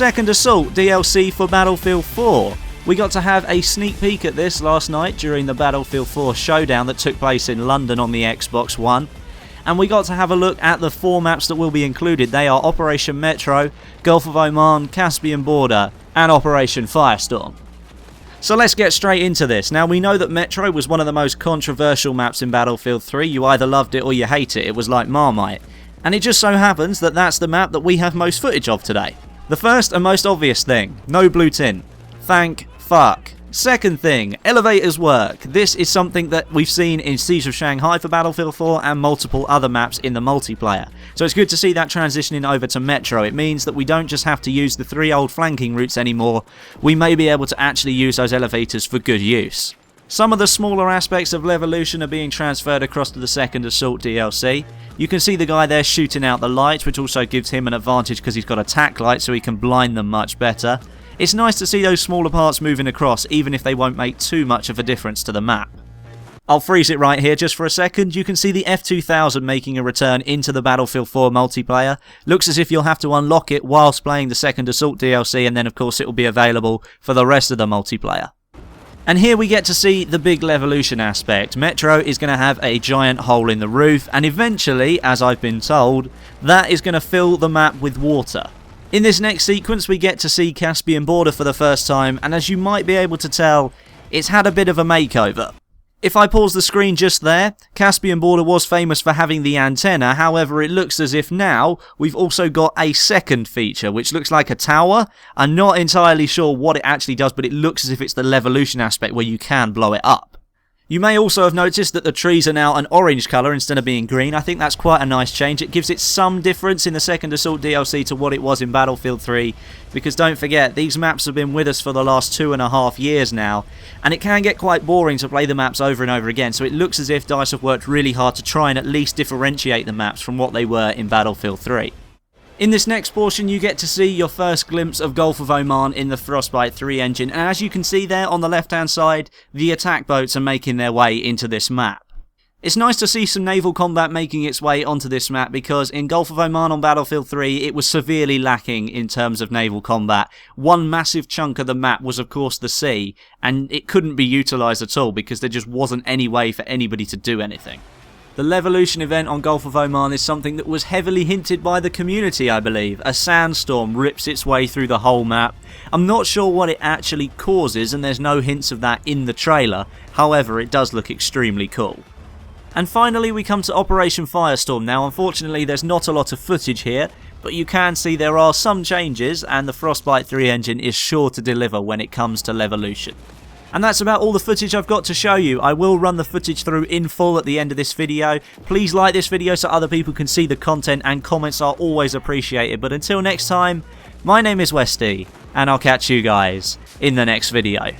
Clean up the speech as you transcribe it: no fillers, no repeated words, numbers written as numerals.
Second Assault DLC for Battlefield 4. We got to have a sneak peek at this last night during the Battlefield 4 showdown that took place in London on the Xbox One. And we got to have a look at the 4 maps that will be included. They are Operation Metro, Gulf of Oman, Caspian Border, and Operation Firestorm. So let's get straight into this. Now, we know that Metro was one of the most controversial maps in Battlefield 3. You either loved it or you hate it. It was like Marmite. And it just so happens that that's the map that we have most footage of today. The first and most obvious thing, no blue tint. Thank fuck. Second thing, elevators work. This is something that we've seen in Siege of Shanghai for Battlefield 4 and multiple other maps in the multiplayer. So it's good to see that transitioning over to Metro. It means that we don't just have to use the 3 old flanking routes anymore. We may be able to actually use those elevators for good use. Some of the smaller aspects of Levolution are being transferred across to the Second Assault DLC. You can see the guy there shooting out the lights, which also gives him an advantage because he's got a tack light so he can blind them much better. It's nice to see those smaller parts moving across, even if they won't make too much of a difference to the map. I'll freeze it right here just for a second. You can see the F2000 making a return into the Battlefield 4 multiplayer. Looks as if you'll have to unlock it whilst playing the Second Assault DLC, and then of course it will be available for the rest of the multiplayer. And here we get to see the big Levolution aspect. Metro is going to have a giant hole in the roof, and eventually, as I've been told, that is going to fill the map with water. In this next sequence we get to see Caspian Border for the first time, and as you might be able to tell, it's had a bit of a makeover. If I pause the screen just there, Caspian Border was famous for having the antenna, however it looks as if now we've also got a second feature which looks like a tower. I'm not entirely sure what it actually does, but it looks as if it's the Levolution aspect where you can blow it up. You may also have noticed that the trees are now an orange colour instead of being green. I think that's quite a nice change. It gives it some difference in the Second Assault DLC to what it was in Battlefield 3, because don't forget, these maps have been with us for the last 2.5 years now, and it can get quite boring to play the maps over and over again, so it looks as if DICE have worked really hard to try and at least differentiate the maps from what they were in Battlefield 3. In this next portion you get to see your first glimpse of Gulf of Oman in the Frostbite 3 engine, and as you can see there on the left hand side, the attack boats are making their way into this map. It's nice to see some naval combat making its way onto this map, because in Gulf of Oman on Battlefield 3 it was severely lacking in terms of naval combat. One massive chunk of the map was of course the sea, and it couldn't be utilised at all because there just wasn't any way for anybody to do anything. The Levolution event on Gulf of Oman is something that was heavily hinted by the community, I believe. A sandstorm rips its way through the whole map. I'm not sure what it actually causes, and there's no hints of that in the trailer. However, it does look extremely cool. And finally we come to Operation Firestorm. Now unfortunately there's not a lot of footage here, but you can see there are some changes, and the Frostbite 3 engine is sure to deliver when it comes to Levolution. And that's about all the footage I've got to show you. I will run the footage through in full at the end of this video. Please like this video so other people can see the content, and comments are always appreciated. But until next time, my name is Westy, and I'll catch you guys in the next video.